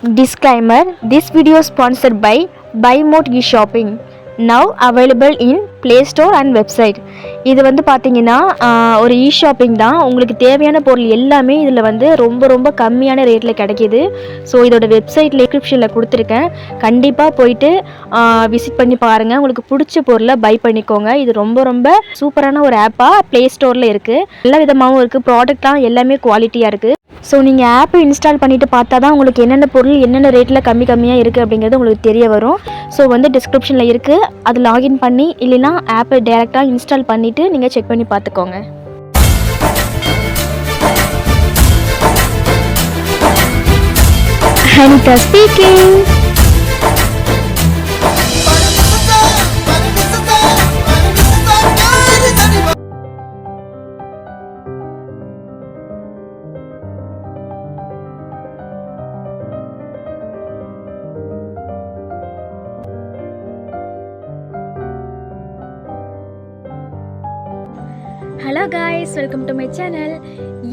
Disclaimer: This video is sponsored by BuyMode eShopping. Now available in Play Store and website. இது வந்து பார்த்தீங்கன்னா ஒரு shopping தான். உங்களுக்கு தேவையான பொருள் எல்லாமே இதில் வந்து ரொம்ப கம்மியான ரேட்டில் கிடைக்கிது. ஸோ இதோட வெப்சைட் டிஸ்கிரிப்ஷனில் கொடுத்துருக்கேன். கண்டிப்பாக போயிட்டு விசிட் பண்ணி பாருங்கள். உங்களுக்கு பிடிச்ச பொருளை பை பண்ணிக்கோங்க. இது ரொம்ப சூப்பரான ஒரு ஆப்பாக ப்ளே ஸ்டோரில் இருக்குது. எல்லா விதமாகவும் இருக்குது. ப்ராடக்ட்லாம் எல்லாமே குவாலிட்டியாக இருக்குது. ஸோ நீங்கள் ஆப்பை இன்ஸ்டால் பண்ணிவிட்டு பார்த்தா தான் உங்களுக்கு என்னென்ன பொருள் என்னென்ன ரேட்டில் கம்மியாக இருக்குது அப்படிங்கிறது உங்களுக்கு தெரிய வரும். ஸோ வந்து டிஸ்கிரிப்ஷனில் இருக்குது. அது லாகின் பண்ணி இல்லைனா ஆப்பை டேரெக்டாக இன்ஸ்டால் பண்ணிவிட்டு நீங்கள் செக் பண்ணி பார்த்துக்கோங்க. Anita speaking. Hello guys, welcome to my channel.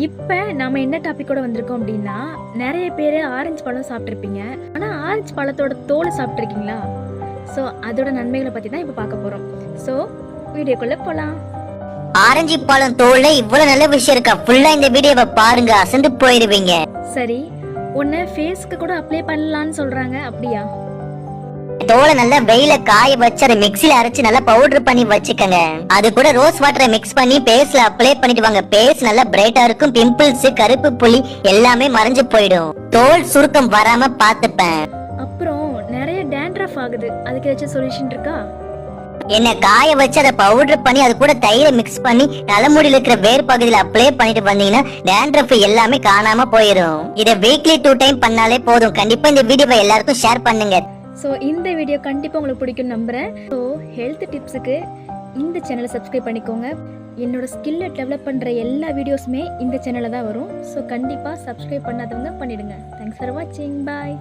இப்போ நம்ம என்ன டாப்பிக்கோட வந்திருக்கோம் அப்படின்னா, நிறைய பேர் ஆரஞ்சு பழம் சாப்பிட்ருப்பீங்க. ஆனால் ஆரஞ்சு பழத்தோட தோலை சாப்பிட்ருக்கீங்களா? ஸோ அதோட நன்மைகளை பற்றி தான் இப்போ பார்க்க போகிறோம். ஸோ வீடியோக்குள்ளே போகலாம். ஆரஞ்சு பழம் தோல்ல இவ்வளவு நல்ல விஷயம் இருக்கா? ஃபுல்லா இந்த வீடியோவை பாருங்க, அசந்து போயிருவீங்க. சரி, உன்னை ஃபேஸ்க்கு கூட அப்ளை பண்ணலான்னு சொல்கிறாங்க, அப்படியா? தோலை நல்லா வெயில காய வச்சு அதை மிக்ஸில அரைச்சு நல்லா பவுடர் பண்ணி வச்சுக்கங்க. அது கூட ரோஸ் வாட்டரை மிக்ஸ் பண்ணி பேஸ்ல அப்ளை பண்ணிட்டு வாங்க. பேஸ் நல்லா பிரைட்டா இருக்கும். பிம்பிள்ஸ், கருப்பு புள்ளி எல்லாமே மறைஞ்சு போயிடும். தோல் சுருக்கம் வராம பாத்துப்பேன். அப்புறம் நிறைய டேண்ட்ரஃப் ஆகுது, அதுக்கு ஏதாச்சும் சொல்யூஷன் இருக்கா? என்ன காய வச்சு அதை பவுடர் பண்ணி அது கூட தயிரை மிக்ஸ் பண்ணி தலைமுடியில இருக்கிற வேர் பகுதியில அப்ளை பண்ணிட்டு வந்தீங்கன்னா டேண்ட்ரஃப் எல்லாமே காணாம போயிடும். இதை வீக்லி 2 டைம் பண்ணாலே போதும். கண்டிப்பா இந்த வீடியோவை எல்லாருக்கும் ஷேர் பண்ணுங்க. ஸோ இந்த வீடியோ கண்டிப்பாக உங்களுக்கு பிடிக்கும்னு நம்புகிறேன். ஸோ ஹெல்த் டிப்ஸுக்கு இந்த சேனலை சப்ஸ்கிரைப் பண்ணிக்கோங்க. என்னோட ஸ்கில்லை டெவலப் பண்ணுற எல்லா வீடியோஸுமே இந்த சேனலில் தான் வரும். ஸோ கண்டிப்பாக சப்ஸ்கிரைப் பண்ணாதவங்க பண்ணிடுங்க. தேங்க்ஸ் ஃபார் வாட்சிங். பாய்.